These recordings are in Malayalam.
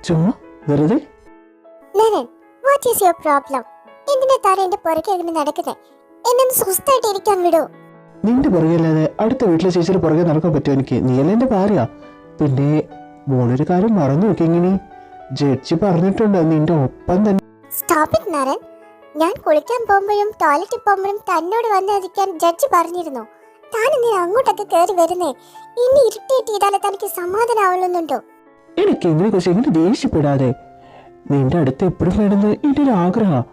ചുമ്മാ വെറുതെ. നരൻ, വാട്ട് ഈസ് യുവർ പ്രോബ്ലം? എന്തിനാ താൻ എന്റെ പുറകെ ഇങ്ങനെ നടക്കുന്നേ? എന്നെ സ്വസ്ഥമായിട്ട് ഇരിക്കാൻ വിടൂ. നിന്റെ പുറകെയല്ലാതെ അടുത്ത വീട്ടിലെ ചേച്ചിയുടെ പുറകെ നടക്കാൻ പറ്റുമോ എനിക്ക്? നീയല്ലേ എന്റെ ഭാര്യ. പിന്നെ മോളൊരു കാര്യം മറന്നു നോക്കി. ഇങ്ങനെ ജഡ്ജി പറഞ്ഞിട്ടുണ്ട് നിന്റെ ഒപ്പം തന്നെ. Stop it Naran. ഞാൻ കുളിക്കാൻ പോകുമ്പോഴും ടോയ്ലറ്റിൽ പോകുമ്പോഴും തന്നോട് വന്നിരിക്കാൻ ജഡ്ജി പറഞ്ഞിരുന്നു. താൻ എന്തിനാ അങ്ങോട്ടൊക്കെ കയറി വരുന്നേ? ഇനി ഇറിറ്റേറ്റ് ചെയ്താലേ തനിക്ക് സമാധാനാവുന്നുണ്ടോ? എനിക്ക് ഇതിനെ കുറിച്ച് എങ്ങനെ ദേഷ്യപ്പെടാതെ. നിന്റെ അടുത്ത് എപ്പോഴും വേണമെന്ന് എന്റെ ഒരു ആഗ്രഹം.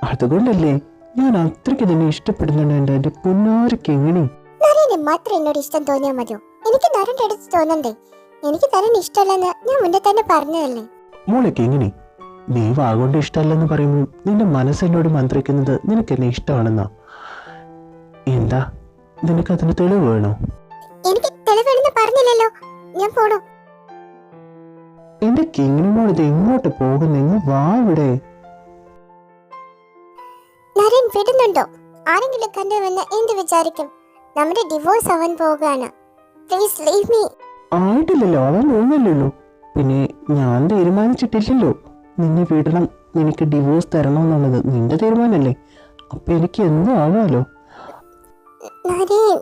അതുകൊണ്ടല്ലേ ഞാൻ അത്രയ്ക്ക് തന്നെ ഇഷ്ടപ്പെടുന്നുണ്ട് എന്റെ പുന്നാരക്ക്. എങ്ങനെ നരനെ മാത്രം എന്നോട് ഇഷ്ടം തോന്നിയാൽ മതിയോ? എനിക്ക് നരന്റെ അടുത്ത് തോന്നണ്ടേ? എനിക്ക് നരൻ ഇഷ്ടമല്ലെന്ന് ഞാൻ മുന്നേ തന്നെ പറഞ്ഞതല്ലേ. മോളൊക്കെ എങ്ങനെ നീ വാഗോണ്ട് ഇഷ്ടമല്ലെന്ന് പറയുമ്പോൾ നിന്റെ മനസ്സെന്നോട് മന്ത്രിക്കുന്നത് നിനക്ക് എന്നെ ഇഷ്ടമാണെന്നാ? എന്താ നിനക്ക് അതിന് തെളിവ് വേണോ? എനിക്ക് തെളിവേണെന്ന് പറഞ്ഞില്ലല്ലോ. ഞാൻ പോണു. എന്റെ കിങ്ങിണി മോൾ ഇത് എങ്ങോട്ട് പോകുന്നെങ്ങ് വാ ഇവിടെ. നരൻ വിടുന്നുണ്ടോ? ആരെങ്കിലും കണ്ടുവന്ന് എന്ത് വിചാരിക്കും? നമ്മുടെ ഡിവോഴ്സ് ആവാൻ പോവുകയാണ്. Please leave me. ആയിട്ടില്ലല്ലോ, അവൻ പോകുന്നില്ലല്ലോ. പിന്നെ ഞാൻ തീരുമാനിച്ചിട്ടില്ലല്ലോ നിന്നെ വിടണം, എനിക്ക് ഡിവോഴ്സ് തരണം എന്നുള്ളത്. നിന്റെ തീരുമാനമല്ലേ. അപ്പൊ എനിക്ക് എന്തോ ആവാലോ. നരൻ,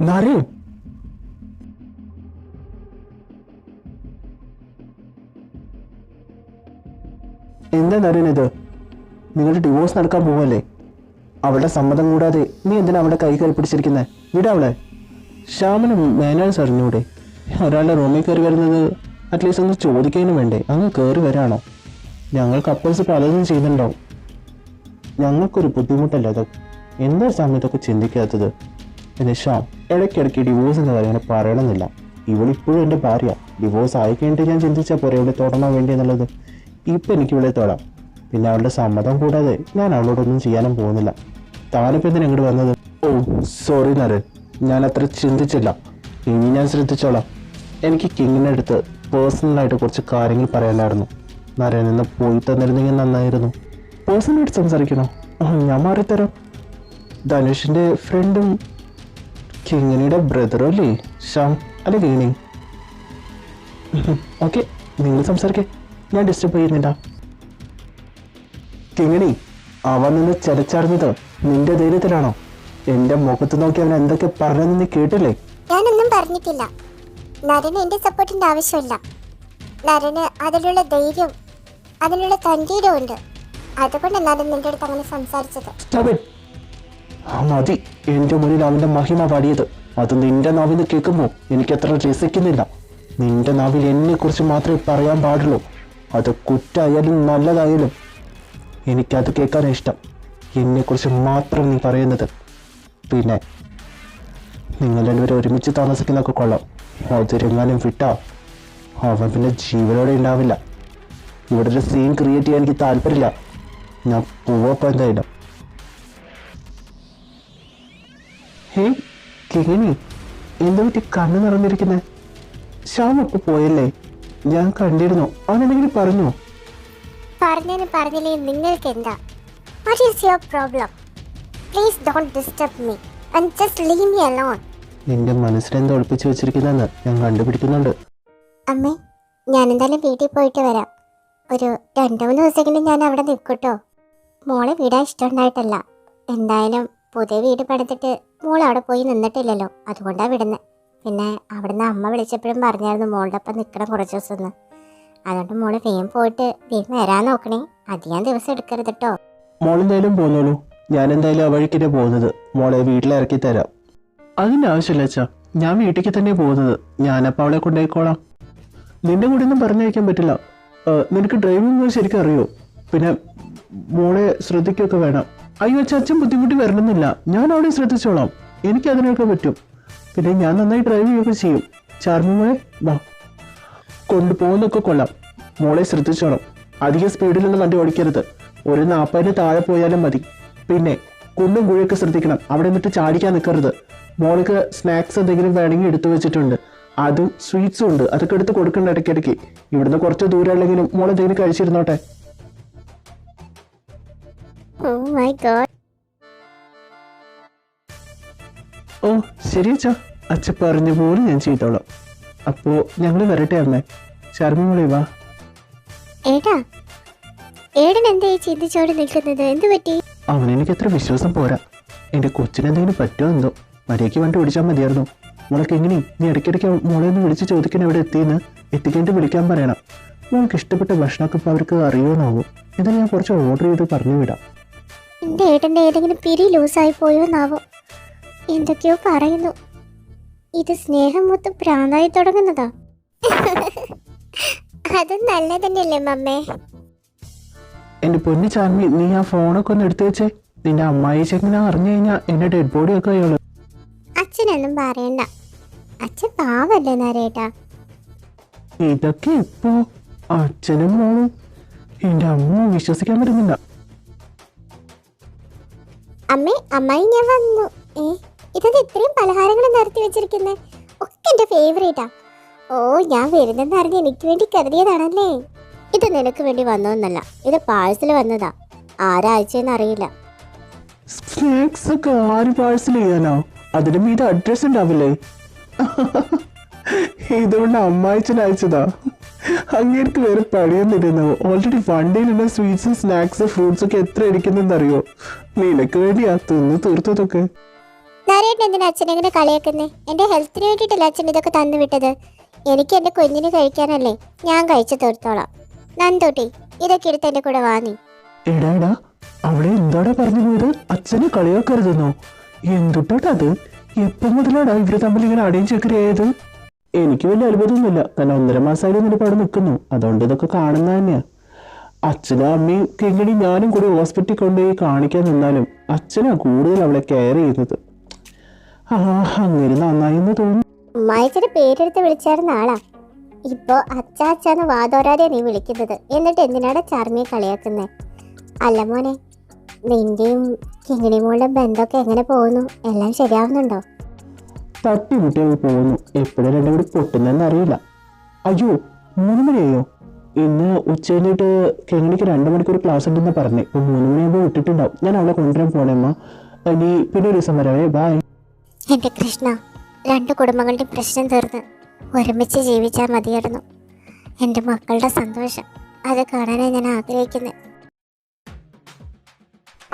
നരൻ, എന്താ നരൻ ഇത്? നിങ്ങളുടെ ഡിവോഴ്സ് നടക്കാൻ പോവല്ലേ? അവളുടെ സമ്മതം കൂടാതെ നീ എന്തിനാ അവളുടെ കൈ കയറി പിടിച്ചിരിക്കുന്നത്? വിടവളെ. ശ്യാമന് മാനേഴ്സ് അറിഞ്ഞൂടെ? ഒരാളുടെ റൂമിൽ കയറി വരുന്നത് അറ്റ്ലീസ്റ്റ് ഒന്ന് ചോദിക്കാനും വേണ്ടേ? അങ്ങ് കയറി വരാണോ? ഞങ്ങൾ കപ്പിൾസ് പലതും ചെയ്യുന്നുണ്ടാവും. ഞങ്ങൾക്കൊരു ബുദ്ധിമുട്ടല്ല അത്. എന്താ ശ്യാം ഇതൊക്കെ ചിന്തിക്കാത്തത്? പിന്നെ ശ്യാം ഇടയ്ക്കിടയ്ക്ക് ഡിവോഴ്സിൻ്റെ കാര്യം അങ്ങനെ പറയണമെന്നില്ല. ഇവളിപ്പോഴും എൻ്റെ ഭാര്യ. ഡിവോഴ്സ് ആയിക്കഴിഞ്ഞിട്ട് ഞാൻ ചിന്തിച്ചാൽ പോരെ ഇവിടെ തൊടണോ വേണ്ടി എന്നുള്ളത്. ഇപ്പം എനിക്ക് ഇവിടെ തൊടാം. പിന്നെ അവളുടെ സമ്മതം കൂടാതെ ഞാൻ അവളോടൊന്നും ചെയ്യാനും പോകുന്നില്ല. താനിപ്പോൾ എന്തിനാ ഇങ്ങോട്ട് വന്നത്? ഓ സോറി നരൻ, ഞാൻ അത്ര ചിന്തിച്ചില്ല. ഇനി ഞാൻ ശ്രദ്ധിച്ചോളാം. എനിക്ക് കിങ്ങിൻ്റെ അടുത്ത് പേഴ്സണലായിട്ട് കുറച്ച് കാര്യങ്ങൾ പറയാനായിരുന്നു. നരൻ നിന്ന് പോയി തന്നിരുന്നെങ്കിൽ നന്നായിരുന്നു. പേഴ്സണലായിട്ട് സംസാരിക്കണോ? ഞാൻ മാറിത്തരാം. ധനുഷിൻ്റെ ഫ്രണ്ടും കിങ്ങിനിയുടെ ബ്രദറും അല്ലേ ശ്യാം? അല്ലെ കിങ്ങിണി? ഓക്കെ, നിങ്ങൾ സംസാരിക്കേ, ഞാൻ ഡിസ്റ്റർബ് ചെയ്യുന്നില്ല. കിങ്ങിണി, അവൻ നിന്ന് ചലച്ചറിഞ്ഞത് നിന്റെ ധൈര്യത്തിലാണോ? എന്റെ മുഖത്ത് നോക്കി അവൻ എന്തൊക്കെ പറഞ്ഞെന്ന് നീ കേട്ടില്ലേ? ഞാനൊന്നും പറഞ്ഞിട്ടില്ല. നരന് എന്റെ സപ്പോർട്ടിന്റെ ആവശ്യമില്ല. നരന് അതിലുള്ള ധൈര്യം, അതിനുള്ള തന്റേടം ഉണ്ട്. അതുകൊണ്ട് നരൻ നിന്റെ അടുത്ത് അങ്ങനെ സംസാരിച്ചത്. മതി എന്റെ മുന്നിൽ അവന്റെ മഹിമ പാടിയത്. അത് നിന്റെ നാവിന്ന് കേൾക്കുമ്പോ എനിക്കത്ര രസിക്കുന്നില്ല. നിന്റെ നാവിൽ എന്നെ കുറിച്ച് മാത്രമേ പറയാൻ പാടുള്ളൂ. അത് കുറ്റായാലും നല്ലതായാലും എനിക്കത് കേൾക്കാനാണ് ഇഷ്ടം. എന്നെക്കുറിച്ച് മാത്രം നീ പറയുന്നത്. പിന്നെ നിങ്ങൾ രണ്ടുപേരും ഒരുമിച്ച് താമസിക്കുന്നതൊക്കെ കൊള്ളാം. അതിരെങ്ങാനും വിട്ടാ അവൻ പിന്നെ ജീവനോടെ ഉണ്ടാവില്ല. ഇവിടെ ഒരു സീൻ ക്രിയേറ്റ് ചെയ്യാൻ എനിക്ക് താല്പര്യമില്ല. ഞാൻ പോവപ്പം എന്തായാലും. ഹേ കിങ്ങിണി, എന്താ പറ്റി കണ്ണ് നിറഞ്ഞിരിക്കുന്നത്? ശ്യാം ഇപ്പൊ പോയല്ലേ? ഞാൻ കണ്ടിരുന്നു. അവൻ എന്തെങ്കിലും പറഞ്ഞോ? പറഞ്ഞതിന് പറഞ്ഞില്ലേ നിങ്ങൾക്ക് എന്താ? What is your problem? Please don't disturb me and just leave me alone. നിന്റെ മനസ്സിലെന്താ ഒളിപ്പിച്ചു വെച്ചിരിക്കുന്നെന്ന് ഞാൻ കണ്ടുപിടിക്കുന്നുണ്ട്. അമ്മേ, ഞാൻ എന്തായാലും വീട്ടിൽ പോയിട്ട് വരാം. ഒരു 2-3 ദിവസമെങ്കിലും ഞാൻ അവിടെ നിൽക്കട്ടോ. മോളെ വീടാൻ ഇഷ്ടമുണ്ടായിട്ടല്ല. എന്തായാലും പുതിയ വീട് പണിതിട്ട് മോൾ അവിടെ പോയി നിന്നിട്ടില്ലല്ലോ, അതുകൊണ്ടാണ് വിടുന്നത്. പിന്നെ അവിടുന്ന് അമ്മ വിളിച്ചപ്പോഴും പറഞ്ഞായിരുന്നു മോളുടെ ഒപ്പം നിൽക്കണം കുറച്ച് ദിവസം ഒന്ന്. അതുകൊണ്ട് മോള് വേഗം പോയിട്ട് വേഗം വരാൻ നോക്കണേ. അധികം ദിവസം എടുക്കരുത് കേട്ടോ. മോളെന്തായാലും പോന്നോളൂ. ഞാൻ എന്തായാലും ആ വഴിക്കിനെ പോകുന്നത്. മോളെ വീട്ടിലിറക്കി തരാം. അതിൻ്റെ ആവശ്യമില്ല അച്ഛാ, ഞാൻ വീട്ടിലേക്ക് തന്നെ പോകുന്നത്. ഞാനപ്പോൾ അവളെ കൊണ്ടുപോയിക്കോളാം. നിന്റെ കൂടെ ഒന്നും പറഞ്ഞയക്കാൻ പറ്റില്ല. നിനക്ക് ഡ്രൈവിംഗ് ശരിക്കും അറിയോ? പിന്നെ മോളെ ശ്രദ്ധിക്കുകയൊക്കെ വേണം. അയ്യോ അച്ഛൻ, അച്ഛൻ ബുദ്ധിമുട്ടി വരണമെന്നില്ല. ഞാൻ അവളെ ശ്രദ്ധിച്ചോളാം. എനിക്ക് അതിനൊക്കെ പറ്റും. പിന്നെ ഞാൻ നന്നായി ഡ്രൈവ് ചെയ്യുകയൊക്കെ ചെയ്യും. ചാർമിമോളെ വാ, കൊണ്ടുപോകുന്നൊക്കെ കൊള്ളാം. മോളെ ശ്രദ്ധിച്ചോണം. അധികം സ്പീഡിലൊന്നും വണ്ടി ഓടിക്കരുത്. ഒരു 40 താഴെ പോയാലും മതി. പിന്നെ കുണ്ടും കുഴിയൊക്കെ ശ്രദ്ധിക്കണം. അവിടെ നിന്നിട്ട് ചാടിക്കാൻ നിൽക്കരുത്. മോൾക്ക് സ്നാക്സ് എന്തെങ്കിലും വേണമെങ്കിൽ എടുത്തു വെച്ചിട്ടുണ്ട്. അതും സ്വീറ്റ്സും ഉണ്ട്. അതൊക്കെ എടുത്ത് കൊടുക്കണ്ട ഇടയ്ക്കിടയ്ക്ക്. ഇവിടുന്ന് കുറച്ച് ദൂരം ഉള്ളെങ്കിലും മോളെ എന്തെങ്കിലും കഴിച്ചിരുന്നോട്ടെ. ഓ ശരി അച്ഛാ, അച്ഛൻ പറഞ്ഞ പോലെ ഞാൻ ചെയ്തോളാം. അപ്പോൾ ഞങ്ങൾ വരട്ടെ അമ്മേ. ശർമ്മ മോളെ വാ. ഏട്ടാ, ഏടൻ എന്താ ഈ ചിന്തിച്ചോട് നിൽക്കുന്നത്? എന്ത് പറ്റി? അവനെനിക്ക് അത്ര വിശ്വാസം പോരാ. എൻ്റെ കൊച്ചിനെന്തെങ്കിലും പറ്റുമോ എന്തോ. മര്യാദയ്ക്ക് വണ്ടി ഓടിച്ചാൽ മതിയായിരുന്നു. മോളൊക്കെ എങ്ങനെ നീ ഇടയ്ക്കിടയ്ക്ക് മോളെ ഒന്ന് വിളിച്ച് ചോദിക്കാൻ എവിടെ എത്തിയെന്ന് എത്തിക്കേണ്ടി വിളിക്കാൻ പറയണം. മോൾക്ക് ഇഷ്ടപ്പെട്ട ഭക്ഷണമൊക്കെ ഇപ്പോൾ അവർക്ക് അറിയുമെന്നാവും. എന്നാൽ ഞാൻ കുറച്ച് ഓർഡർ ചെയ്ത് പറഞ്ഞു വിടാം. എൻ്റെ ഏട്ടൻ്റെ ഏതെങ്കിലും പിരി ലൂസായി പോയോന്നാവോ? എന്തൊക്കെയോ പറയുന്നു. ഇത് സ്നേഹം മൊത്തം പ്രാന്തായി തുടങ്ങുന്നതാ. അത് നല്ല തന്നെയല്ലേ മമ്മേ? എൻ്റെ പൊന്നു ചാർമി, നീ ആ ഫോണൊക്കെ ഒന്ന് എടുത്തു വെച്ചേ. നിന്റെ അമ്മായി ചെങ്ങനെ അറിഞ്ഞു കഴിഞ്ഞാൽ എൻ്റെ ഡെഡ് ബോഡി ഒക്കെ അയാള്. അച്ഛനൊന്നും പറയണ്ട, അച്ഛൻ പാവല്ലേ നരേട്ടാ. ഇതൊക്കെ ഇപ്പോ അച്ഛനും മോളും എൻ്റെ അമ്മ വിശ്വസിക്കാൻ പറ്റുന്നില്ല. അമ്മേ, അമ്മായി ഞാൻ വന്നു. ഇതെന്താ ഇത്രയും പലഹാരങ്ങൾ നിരത്തി വെച്ചിരിക്കുന്നേ? ഒക്കെ എൻ്റെ ഫേവറേറ്റാ. ഓ, ഞാൻ വരുന്നെന്ന് അറിഞ്ഞ് എനിക്ക് വേണ്ടി കരുതിയതാണല്ലേ? ഇത് നിനക്ക് വേണ്ടി വന്നോന്നല്ല, ഇത് പാഴ്സൽ വന്നതാ. ആരാഴ്ചയെന്ന് അറിയില്ല. സ്നാക്സ് ഒക്കെ ആര് പാഴ്സൽ ചെയ്യാനോ? അതിന് മീത് അഡ്രസ് ഉണ്ടാവില്ലേ? ഇതുകൊണ്ട് അമ്മായിച്ചൻ അയച്ചതാ. അങ്ങേർക്ക് വേറെ പണിയൊന്നിരുന്നു. ഓൾറെഡി വണ്ടിയിലുള്ള സ്വീറ്റ്സ് സ്നാക്സ് ഫ്രൂട്ട്സ് ഒക്കെ എത്ര ഇരിക്കുന്നെന്നറിയോ? നിനക്ക് വേണ്ടിയാ തിന്ന് തീർത്തതൊക്കെ. നരേട്ടൻ എന്തിനാ അച്ഛൻ എങ്ങനെ കളിയാക്കുന്നേ? എൻ്റെ ഹെൽത്തിന് വേണ്ടിയിട്ടല്ല അച്ഛൻ ഇതൊക്കെ തന്നു വിട്ടത്. എനിക്ക് എൻ്റെ കുഞ്ഞിന് കഴിക്കാനല്ലേ, ഞാൻ കഴിച്ചു തീർത്തോളാം. നന്ദോട്ടി, ഇതൊക്കെ എടുത്ത് എൻ്റെ കൂടെ വാങ്ങി. എടാ, അവളെ എന്താടാ പറഞ്ഞു പോയത്? അച്ഛനെ കളിയാക്കരുതെന്നോ? എന്തുട്ടാത്? എപ്പം മുതലാടാ ഇവര് തമ്മിൽ ഇങ്ങനെ അടയും ചക്കരയായത്? എനിക്ക് വലിയ അത്ഭുതമൊന്നുമില്ല. കാരണം 1.5 മാസമായാലും നിന്റെ പാട് നിൽക്കുന്നു. അതുകൊണ്ട് ഇതൊക്കെ കാണുന്ന തന്നെയാ. അച്ഛനും അമ്മയും കിങ്ങിണി ഞാനും കൂടി ഹോസ്പിറ്റലിൽ കൊണ്ടുപോയി കാണിക്കാൻ നിന്നാലും അച്ഛനാ കൂടുതൽ അവളെ കെയർ ചെയ്യുന്നത്. അങ്ങനെ നന്നായി എന്ന് തോന്നുന്നു. അമ്മായിച്ചന്റെ പേരെടുത്ത് വിളിച്ചായിരുന്ന ആളാ. ഇപ്പൊ അച്ചാച്ചാന്ന് വാതോരാതെ നീ വിളിക്കുന്നത്. എന്നിട്ട് എന്തിനാണ് ചാർമിയെ കളിയാക്കുന്നേ? അല്ല മോനെ, നിന്റെയും കിങ്ങിണി മോളുടെ ബന്ധമൊക്കെ എങ്ങനെ പോകുന്നു? എല്ലാം ശരിയാവുന്നുണ്ടോ? തട്ടിമുട്ടിയൊക്കെ പോകുന്നു. എപ്പോഴും രണ്ടും കൂടി പൊട്ടുന്നതെന്ന് അറിയില്ല. അയ്യോ, 3 മണിയായോ? ഇന്ന് ഉച്ചയിലിട്ട് കിങ്ങിണിക്ക് 2 മണിക്കൂർ ക്ലാസ് ഉണ്ടെന്ന് പറഞ്ഞേ. ഇപ്പൊ 3 മണിയാകുമ്പോൾ വിട്ടിട്ടുണ്ടാവും. ഞാൻ അവളെ കൊണ്ടുവരാൻ പോണേമ്മ. ഇനി പിന്നെ ഒരു ദിവസം വരാവേ. ബായ്. എന്റെ കൃഷ്ണ, 2 കുടുംബങ്ങളുടെ പ്രശ്നം തീർന്ന് ഒരുമിച്ച് ജീവിച്ചാൽ മതിയായിരുന്നു. എൻ്റെ മക്കളുടെ സന്തോഷം അത് കാണാനാണ് ഞാൻ ആഗ്രഹിക്കുന്നത്.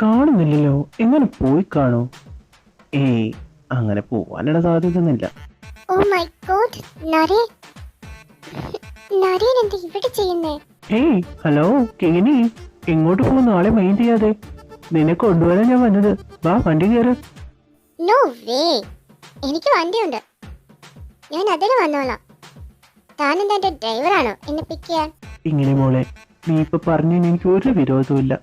കാണുന്നില്ലല്ലോ. എങ്ങനെ പോയി കാണൂ? ഏയ്, അങ്ങനെ പോവാനുള്ള സാധ്യതയൊന്നുമില്ല. ഓ മൈ ഗോഡ്, നരേൻ എന്താ ഇവിടെ ചെയ്യുന്നേ? ഏയ്, ഹലോ കിങ്ങിണി, എങ്ങോട്ട് പോകുന്നു? ആളെ മൈൻഡ് ചെയ്യാതെ. നിന്നെ കൊണ്ടുവരാൻ ഞാൻ വന്നത്. വാ, വണ്ടി കയറ്. നോ വേ, എനിക്ക് വണ്ടിയുണ്ട്, ഞാൻ അതിന് വന്നോളാം. താനെന്താ എൻ്റെ ഡ്രൈവറാണോ എന്നെ പിക്ക് ചെയ്യാൻ? ഇങ്ങനെ മോളെ, നീ ഇപ്പൊ പറഞ്ഞു എനിക്ക് ഒരു വിരോധമില്ല.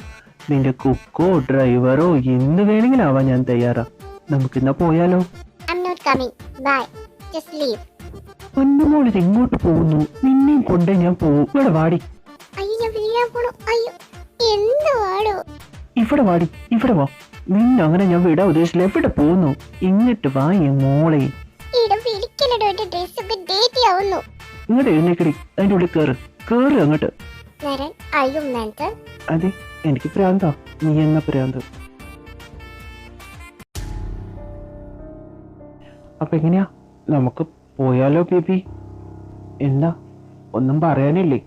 നിന്റെ കുക്കോ ഡ്രൈവറോ എന്ത് വേണമെങ്കിലും ആവാൻ ഞാൻ തയ്യാറാ. നമുക്കിന്നാ പോയാലോ? I am not coming, bye, just leave. പൊന്നുമോൾ ഇത് എങ്ങോട്ട് പോകുന്നു? നിന്നെയും കൊണ്ടേ ഞാൻ പോവും. ഇവിടെ വാടി. അയ്യോ, ഞാൻ വീഴാൻ പോണു. അയ്യോ, എന്ത് വാടോ? ഇവിടെ വാടി, ഇവിടെ വാ. നിന്നങ്ങനെ ഞാൻ വിടാൻ ഉദ്ദേശിച്ചില്ല. എവിടെ പോകുന്നു? ഇങ്ങോട്ട് വാ മോളെ. ഇങ്ങോട്ട് എഴുന്നേക്കടി. അതിന്റെ ഉള്ളിൽ കേറ് അങ്ങോട്ട്. അതെ, എനിക്ക് പ്രാന്താ. നീ എന്ന പ്രാന്ത്. അപ്പൊ എങ്ങനെയാ, നമുക്ക് പോയാലോ ബേബി? എന്താ, ഒന്നും പറയാനില്ലേ?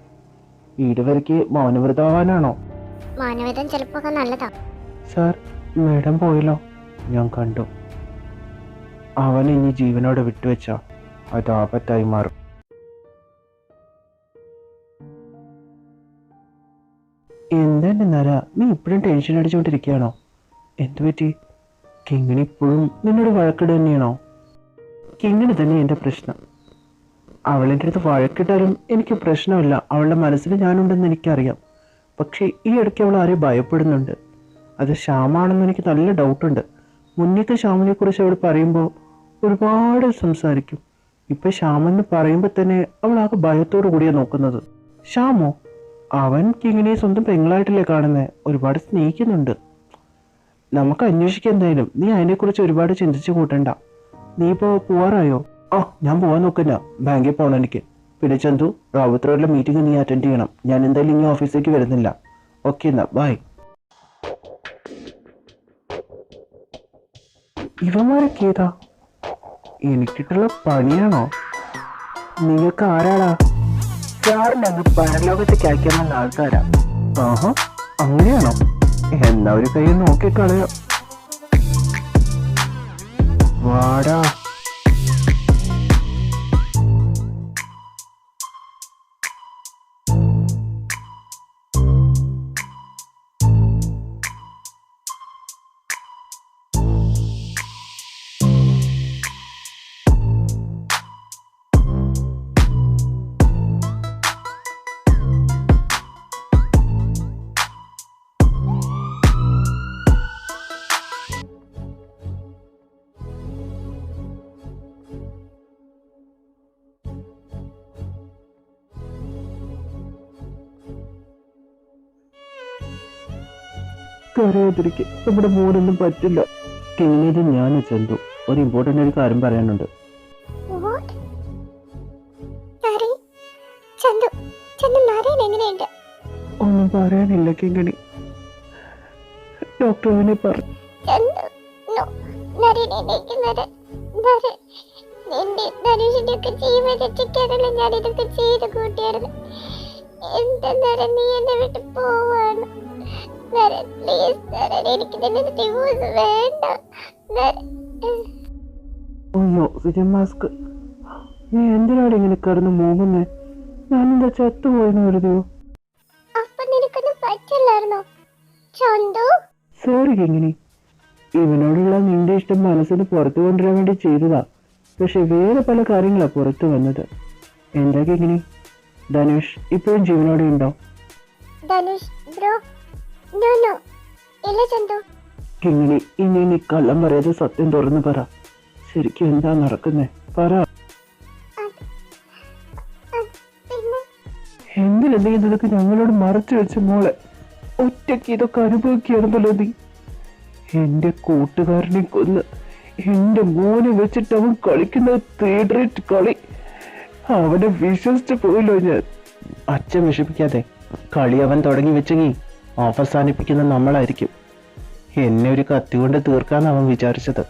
വീട് വരയ്ക്ക് മൗനവ്രതമാവാനാണോ? മൗനവ്രതം ചിലപ്പോ നല്ലതാ. സാർ, മേഡം പോയല്ലോ. ഞാൻ കണ്ടു. അവൻ ഇനി ജീവനോടെ വിട്ടുവെച്ചാ അത് ആപത്തായി മാറും. എന്തെന്നെ നര, നീ ഇപ്പോഴും ടെൻഷൻ അടിച്ചുകൊണ്ടിരിക്കുകയാണോ? എന്തു പറ്റി? കിങ്ങിണി ഇപ്പോഴും നിന്നോട് വഴക്കിട തന്നെയാണോ? കിങ്ങിണി തന്നെ എൻ്റെ പ്രശ്നം. അവളെൻ്റെ അടുത്ത് വഴക്കിട്ടാലും എനിക്ക് പ്രശ്നമില്ല. അവളുടെ മനസ്സിൽ ഞാനുണ്ടെന്ന് എനിക്കറിയാം. പക്ഷേ ഈ ഇടയ്ക്ക് അവൾ ആരെയും ഭയപ്പെടുന്നുണ്ട്. അത് ശ്യാമാണെന്ന് എനിക്ക് നല്ല ഡൗട്ടുണ്ട്. മുന്നേത്തെ ശ്യാമിനെ കുറിച്ച് അവൾ പറയുമ്പോൾ ഒരുപാട് സംസാരിക്കും. ഇപ്പൊ ശ്യാമെന്ന് പറയുമ്പോൾ തന്നെ അവൾ ആകെ ഭയത്തോടു കൂടിയാണ് നോക്കുന്നത്. ശ്യാമോ? അവൻ കിങ്ങിനെ സ്വന്തം പെങ്ങളായിട്ടല്ലേ കാണുന്നത്. ഒരുപാട് സ്നേഹിക്കുന്നുണ്ട്. നമുക്ക് അന്വേഷിക്കാൻ എന്തായാലും. നീ അതിനെക്കുറിച്ച് ഒരുപാട് ചിന്തിച്ചു കൂട്ടണ്ട. നീ ഇപ്പോൾ പോവാറായോ? ഞാൻ പോവാൻ നോക്കുന്ന. ബാങ്കിൽ പോകണം എനിക്ക്. പിന്നെ ചന്തു, റാവത്ത് റോഡിലെ മീറ്റിംഗ് നീ അറ്റൻഡ് ചെയ്യണം. ഞാൻ എന്തായാലും ഇനി ഓഫീസിലേക്ക് വരുന്നില്ല. ഓക്കെ എന്നാ, ബൈ. ഇവന്മാരൊക്കെ ഏതാ? എനിക്കിട്ടുള്ള പണിയാണോ? നിങ്ങൾക്ക് ആരാടാ? സാറിന് അങ്ങ് പരലോകത്തേക്ക് അയക്കാനുള്ള ആൾക്കാരാ. ആഹാ, അങ്ങനെയാണോ? എന്നാ ഒരു കൈ നോക്കിക്കളയോ. വാടാ. കരയാതിരിക്കും, നമ്മുടെ മോനൊന്നും പറ്റില്ല. കിങ്ങിയത് ഞാൻ ചന്തു, ഒരു ഇമ്പോർട്ടൻ്റ് ഒരു കാര്യം പറയാനുണ്ട്. What? നരേൻ, ചന്തു, ചന്തു നരേൻ എങ്ങനെയുണ്ട്? ഒന്നും പറയാനില്ല കിങ്ങിണി, ഡോക്ടർ അവനെ പറഞ്ഞു. ചന്തു, no, നരേൻ എനിക്ക് നരേൻ, നരേൻ, നിന്റെ ധനുഷിന്റെ ഒക്കെ ജീവൻ രക്ഷിക്കാനുള്ള ഞാൻ ഇതൊക്കെ ചെയ്ത് കൂട്ടിയായിരുന്നു. എന്താ നരേൻ, നീ എന്നെ വിട്ട് പോവാണ്? നരേൻ, പ്ലീസ് നരേൻ, എനിക്ക് നിന്നെ ഡിവോഴ്സ് വേണ്ട നരേൻ. അയ്യോ മാസ്ക്, നീ എന്തിനാണ് ഇങ്ങനെ കിടന്ന് മൂങ്ങുന്നേ? ഞാനെന്താ ചത്തുപോയെന്ന് കരുതിയോ? അപ്പൊ നിനക്കൊന്നും പറ്റില്ലായിരുന്നോ ചന്തു? സോറി കിങ്ങിണി, ഇവനോടുള്ള നിന്റെ ഇഷ്ടം മനസ്സിന് പുറത്തു കൊണ്ടുവരാൻ വേണ്ടി ചെയ്തതാ. പക്ഷെ വേറെ പല കാര്യങ്ങളാ പുറത്തു വന്നത്. എന്താ കിങ്ങിണി, ധനുഷ് ഇപ്പോഴും ജീവനോടെ ഉണ്ടോ? ധനുഷ് ബ്രോ, നോ നോ, ഇല്ല ചന്തു. കിങ്ങിണി, ഇനി നീ കള്ളം പറയാതെ സത്യം തുറന്നു പറ. ശരിക്കും എന്താ നടക്കുന്നേ? പറ. പിന്നെ എന്തിനെന്തെങ്കിലും നിനക്ക് ഞങ്ങളോട് മറച്ചു വെച്ച മോളെ? ഒറ്റയ്ക്ക് ഇതൊക്കെ അനുഭവിക്കുകയാണെന്നല്ലോ നീ. എന്റെ കൂട്ടുകാരനെ കൊന്ന് എന്റെ മോനെ വെച്ചിട്ട് അവൻ കളിക്കുന്ന തേർഡ് കളി. അവനെ വിശ്വസിച്ച് പോയല്ലോ ഞാൻ. അച്ഛൻ വിഷമിക്കാതെ, കളി അവൻ തുടങ്ങി വെച്ചെങ്കിൽ അവസാനിപ്പിക്കുന്ന നമ്മളായിരിക്കും. എന്നെ ഒരു കത്തി കൊണ്ട് തീർക്കാന്ന് അവൻ വിചാരിച്ചത്.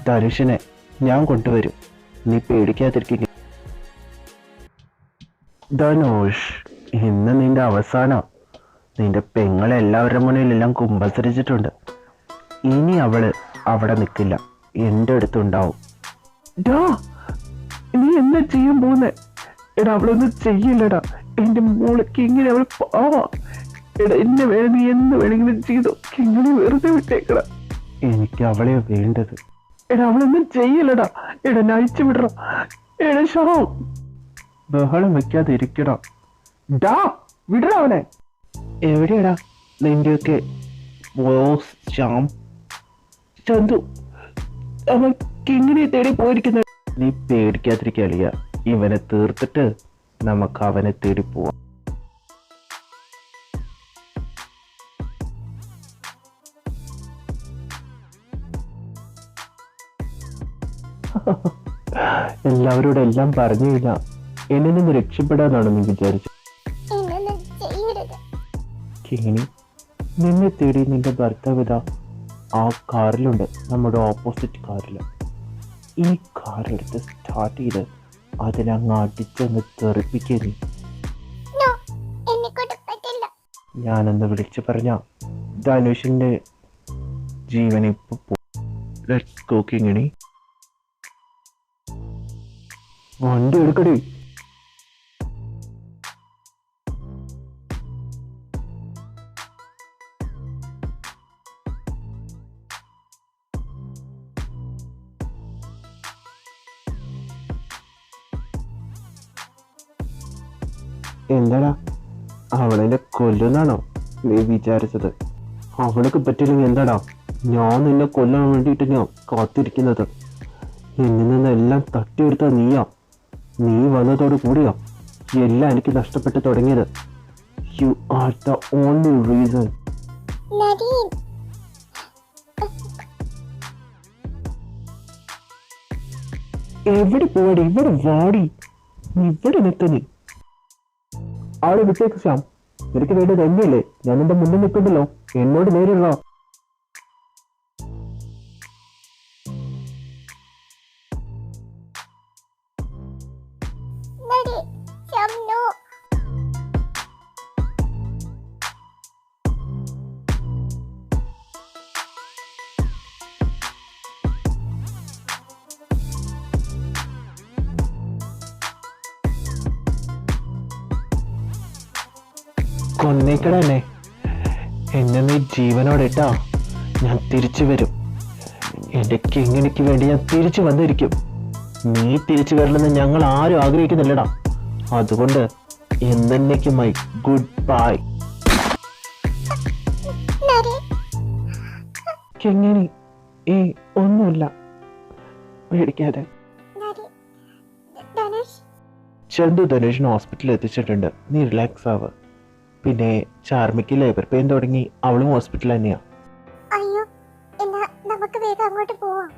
ധനുഷിനെ ഞാൻ കൊണ്ടുവരും, നീ പേടിക്കാതിരിക്കുക. ധനുഷ്, ഇന്ന് നിന്റെ അവസാനം. നിന്റെ പെങ്ങളെ എല്ലാവരുടെ മുന്നിലെല്ലാം കുമ്പസരിച്ചിട്ടുണ്ട്. ഇനി അവള് അവിടെ നിൽക്കില്ല, എൻ്റെ അടുത്തുണ്ടാവും. നീ എന്താ ചെയ്യാൻ പോകുന്നേ? എടാ, അവളൊന്നും ചെയ്യില്ലടാ. എന്റെ മോൾക്ക് ഇങ്ങനെ അവൾ പാവാ. എടാ, എന്നെ വേണം, നീ എന്ത് വേണമെങ്കിലും ചെയ്തോ. ഇങ്ങനെ വെറുതെ വിട്ടേക്കടാ. എനിക്ക് അവളെ വേണ്ടത്. എടാ, അവളൊന്നും ചെയ്യില്ലടാ. എടാ, നയിച്ചു വിടറ. എടാ ഷാം, ബഹളം വെക്കാതെ ഇരിക്കടാ. ഡാ, വിടടാ അവനെ. എവിടെയാടാ നിന്റെയൊക്കെ ബോസ് ശ്യാം? ചന്തു, അവൻ കിങ്ങിനെ തേടി പോയിരിക്കുന്ന. നീ പേടിക്കാതിരിക്കലിയ, ഇവനെ തീർത്തിട്ട് നമുക്ക് അവനെ തേടി പോവാം. എല്ലാവരോടും എല്ലാം പറഞ്ഞില്ല, എന്നെ നിന്ന് രക്ഷപ്പെടാന്നാണ് നീ വിചാരിച്ചത്? കിങ്ങിണി, നിന്നെ തേടി നിന്റെ ഭർത്താവിത ആ കാറിലുണ്ട്, നമ്മുടെ ഓപ്പോസിറ്റ് കാറില്. ഈ കാർ എടുത്ത് സ്റ്റാർട്ട് ചെയ്ത് അതിലങ്ങ് അടിച്ചങ്ങ് തെറിപ്പിക്കേ. ഞാനെന്ന് വിളിച്ചു പറഞ്ഞ ധനുഷിന്റെ ജീവൻ ഇപ്പൊ ലെറ്റ്സ് ഗോ കിങ്ങിണി. വണ്ടി എടുക്കടി. എന്താടാ, അവളെന്നെ കൊല്ലുന്നാണോ നീ വിചാരിച്ചത്? അവൾക്ക് പറ്റില്ലെങ്കിൽ എന്താടാ, ഞാൻ നിന്നെ കൊല്ലാൻ വേണ്ടിയിട്ട് ഞാൻ കാത്തിരിക്കുന്നത്. എന്നിൽ നിന്നെല്ലാം തട്ടിയെടുത്ത നീയാ. നീ വന്നതോട് കൂടിയാ എല്ലാം എനിക്ക് നഷ്ടപ്പെട്ടു തുടങ്ങിയത്. You are the only reason. എവിടെ പോവാടി? ഇവിടെ വാടി. ഇവിടെ നിൽക്കുന്നേ. ആളെ വിട്ടേക്ക് ശ്യാം, നിനക്ക് വേണ്ടത് തന്നെയല്ലേ? ഞാൻ എന്റെ മുന്നിൽ നിൽക്കുന്നുണ്ടല്ലോ, എന്നോട് നേരിടണോ? കൊന്നേക്കടന്നെ. എന്നെ നീ ജീവനോടെ ഇട്ടാ ഞാൻ തിരിച്ചു വരും. എൻ്റെ കിങ്ങിണിക്ക് വേണ്ടി ഞാൻ തിരിച്ചു വന്നിരിക്കും. നീ തിരിച്ചു വരണമെന്ന് ഞങ്ങൾ ആരും ആഗ്രഹിക്കുന്നില്ലടാ. അതുകൊണ്ട് എന്നേക്കുമായി ഗുഡ് ബൈ. കിങ്ങിണി, ഒന്നുമില്ല, പേടിക്കാതെ. ചന്തു ധനുഷിനെ ഹോസ്പിറ്റലിൽ എത്തിച്ചിട്ടുണ്ട്. നീ റിലാക്സ് ആവ്. പിന്നെ ചാർമിക്ക് ലേബർ പെയിൻ തുടങ്ങി. അവളും ഹോസ്പിറ്റലിൽ തന്നെയാ. അയ്യോ, എന്നാ നമുക്ക് വേഗം അങ്ങോട്ട് പോവാം.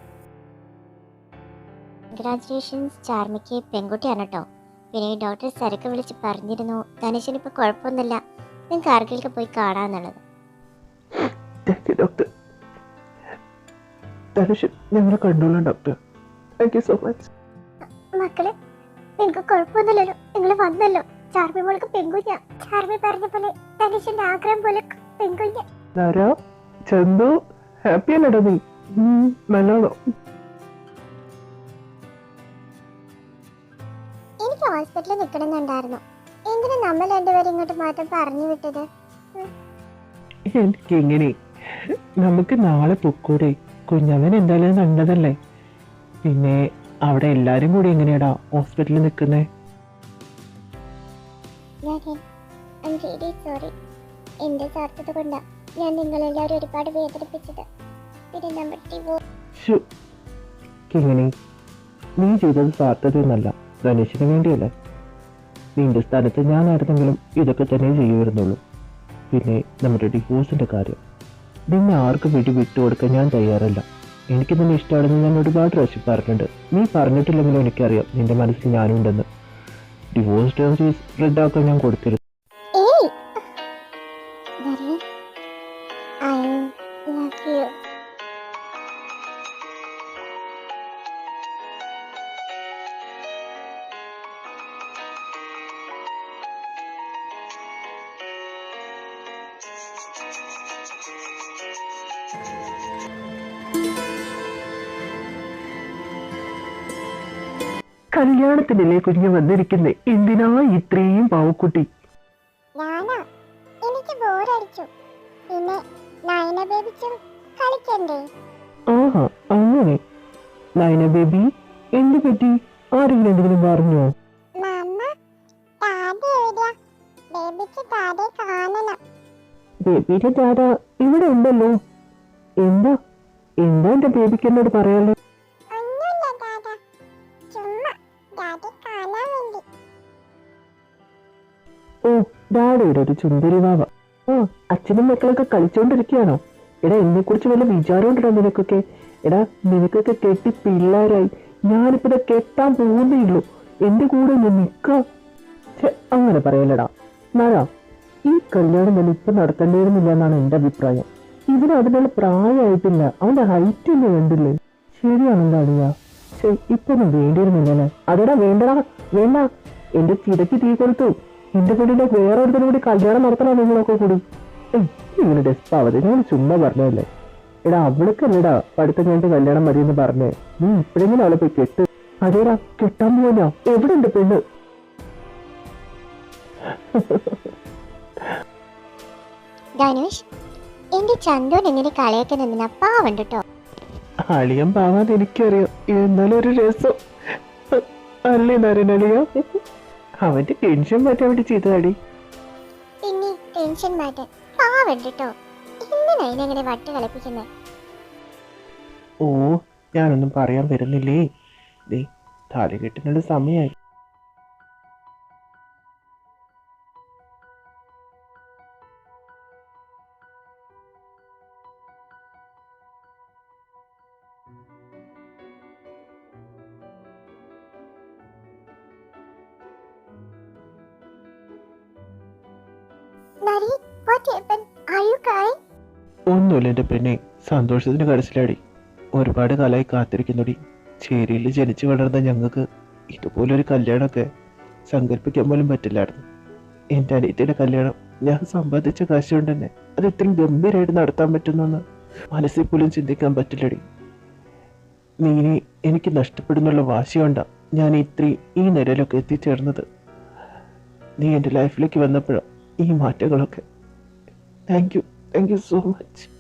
കൺഗ്രാറ്റുലേഷൻസ്, ചാർമിക്ക് പെൺകുട്ടിയാണ് കേട്ടോ. പിന്നെ ഡോക്ടർ സരക്ക് വിളിച്ച് പറഞ്ഞിരുന്നു ധനുഷിന് ഇപ്പൊ കുഴപ്പമൊന്നുമില്ല, ഞാൻ കാർഗിലേക്ക് പോയി കാണാന്നുള്ളത്. ഡോക്ടർ, ധനുഷ് ഞങ്ങളെ കണ്ടോളാം doctor. Thank you so much. മക്കളെ, നിങ്ങൾക്ക് കുഴപ്പമൊന്നുമില്ലല്ലോ, നിങ്ങൾ വന്നല്ലോ. ചാർമി മോൾക്ക് പെൺകുഞ്ഞ. ചാർമി പറഞ്ഞ പോലെ ധനുഷിന്റെ ആഗ്രഹം പോലെ പെൺകുഞ്ഞ. ചന്തു ഹാപ്പി അല്ലടാ നീ? നല്ലോണോ? എനിക്ക് ഹോസ്പിറ്റലിൽ നിൽക്കണമെന്നുണ്ടായിരുന്നു. എന്തിനാ നമ്മൾ രണ്ടുപേരും ഇങ്ങോട്ട് മാത്രം പറഞ്ഞു വിട്ടത്? എനിക്ക് എങ്ങനെ, നമുക്ക് നാളെ പൊക്കൂടെ? കുഞ്ഞവൻ എന്തായാലും കണ്ടതല്ലേ. പിന്നെ അവിടെ എല്ലാരും കൂടി എങ്ങനെയാടാ ഹോസ്പിറ്റലിൽ നിൽക്കുന്നേ? സോറി, എന്റെ സ്വാർത്ഥത കൊണ്ടാ ഞാൻ നിങ്ങളെല്ലാവരും ഒരുപാട് വേദനിപ്പിച്ചത്. കിങ്ങിണി, നീ ചെയ്തത് സ്വാർത്ഥതയൊന്നല്ല, ധനുഷിന് വേണ്ടിയല്ലേ. നിന്റെ സ്ഥാനത്ത് ഞാനായിരുന്നെങ്കിലും ഇതൊക്കെ തന്നെ ചെയ്യുമായിരുന്നുള്ളൂ. പിന്നെ നമ്മുടെ ഡിവോഴ്സിന്റെ കാര്യം, നിന്നെ ആർക്കും വേണ്ടി വിട്ടുകൊടുക്കാൻ ഞാൻ തയ്യാറല്ല. എനിക്ക് നിന്നെ ഇഷ്ടമാണെന്ന് ഞാൻ ഒരുപാട് പ്രാവശ്യം പറഞ്ഞിട്ടുണ്ട്. നീ പറഞ്ഞിട്ടില്ലെങ്കിലും എനിക്കറിയാം നിന്റെ മനസ്സിൽ ഞാനുണ്ടെന്ന്. ഡിവോഴ്സ് ടേംസ് റദ്ദാക്കാൻ ഞാൻ കൊടുക്കരുത്. കല്യാണത്തിനല്ലേ കുഞ്ഞ് വന്നിരിക്കുന്നേ, എന്തിനാ ഇത്രയും പാവക്കുട്ടി? എനിക്ക് ബോറടിച്ചു. പിന്നെ നയന ബേബിച്ചും കളിക്കണ്ടേ? ആഹാ, അങ്ങനെ. നയന ബേബി, എന്ത് പറ്റി? ആരെങ്കിലും എന്തെങ്കിലും പറഞ്ഞോ? ബേബിയുടെ ദാദ ഇവിടെ ഉണ്ടല്ലോ. എന്താ എന്താ എന്റെ ബേബിക്ക് എന്നോട് പറയാലോ? ഓ, ഡാഡിയുടെ ഒരു ചുന്ദരി വാവ. ഓ, അച്ഛനും മക്കളൊക്കെ കളിച്ചോണ്ടിരിക്കുകയാണോ? എടാ, എന്നെ കുറിച്ച് വല്ല വിചാരമുണ്ടോ നിനക്കൊക്കെ? എടാ, നിനക്കൊക്കെ കെട്ടി പിള്ളേരായി. ഞാനിപ്പോ ഇത് കെട്ടാൻ പോകുന്നേ ഉള്ളൂ. എന്റെ കൂടെ ഒന്ന് നിൽക്കാം. അങ്ങനെ പറയലടാ നാരാ. ഈ കല്യാണം തന്നെ ഇപ്പൊ നടത്തേണ്ടിയിരുന്നില്ല എന്നാണ് എന്റെ അഭിപ്രായം. ഇതിന് അതിനുള്ള പ്രായമായിട്ടില്ല. അവന്റെ ഹൈറ്റ് ഒന്നും വേണ്ടില്ലേ? ശരിയാണെന്താ അറിയാ? ഇപ്പൊ ഒന്നും വേണ്ടിയിരുന്നില്ലല്ലേ? അതെടാ, വേണ്ടടാ, വേണ്ട. എന്റെ ചിതയ്ക്ക് തീ കൊടുത്തു. എന്റെ കൂടെ വേറെ ഒരുത്തരും കൂടി കല്യാണം നടത്തണം നിങ്ങളൊക്കെ കൂടി. ഇങ്ങനെ ഡെസ്പാവത്, ഞാൻ ചുമ്മാ പറഞ്ഞല്ലേ. എടാ, അവൾക്കല്ലേടാ പഠിത്തം കഴിഞ്ഞിട്ട് കല്യാണം മതിയെന്ന് പറഞ്ഞേ. നീ ഇപ്പഴെങ്കിലും അവളെ പോയി കെട്ട്. അതേടാ, കെട്ടാൻ പോവാ. എവിടെ ഉണ്ട് പെണ്ണ്? ധനുഷ്, എന്റെ ചന്തുവിന് എങ്ങനെ കളിയാക്കുന്നതിനാ പാവണ്ട് കേട്ടോ. അളിയൻ പാവാൻ എനിക്കറിയാം, എന്നാലും ഒരു രസം അല്ലേ നരനളിയ? അവന്റെ ടെൻഷൻ മാറ്റാൻ വേണ്ടി ചെയ്തതാടി. പിന്നെ ടെൻഷൻ മാറ്റാൻ പാവണ്ട് കേട്ടോ. എന്തിനാ ഇതിനെങ്ങനെ വട്ട് കളിപ്പിക്കുന്നേ? ഓ, ഞാനൊന്നും പറയാൻ വരുന്നില്ലേ. ദേ, താലി കെട്ടിനുള്ള സമയായി. ഒന്നുമില്ല എന്റെ പെണ്ണെ, സന്തോഷത്തിന് കരച്ചിലാടി. ഒരുപാട് കാലമായി കാത്തിരിക്കുന്നടി. ചേരിയിൽ ജനിച്ചു വളർന്ന ഞങ്ങൾക്ക് ഇതുപോലൊരു കല്യാണമൊക്കെ സങ്കല്പിക്കാൻ പോലും പറ്റില്ലായിരുന്നു. എൻ്റെ അനിയത്തിയുടെ കല്യാണം ഞാൻ സമ്പാദിച്ച കാശ് കൊണ്ട് തന്നെ അത് ഇത്രയും ഗംഭീരമായിട്ട് നടത്താൻ പറ്റുന്നെന്ന് മനസ്സിൽ പോലും ചിന്തിക്കാൻ പറ്റില്ലടി. നീ എനിക്ക് നഷ്ടപ്പെടുന്നുള്ള വാശി കൊണ്ടാ ഞാൻ ഈ നിലയിലൊക്കെ എത്തിച്ചേർന്നത്. നീ എൻ്റെ ലൈഫിലേക്ക് വന്നപ്പോഴാണ് ഈ മാറ്റങ്ങളൊക്കെ. Thank you so much.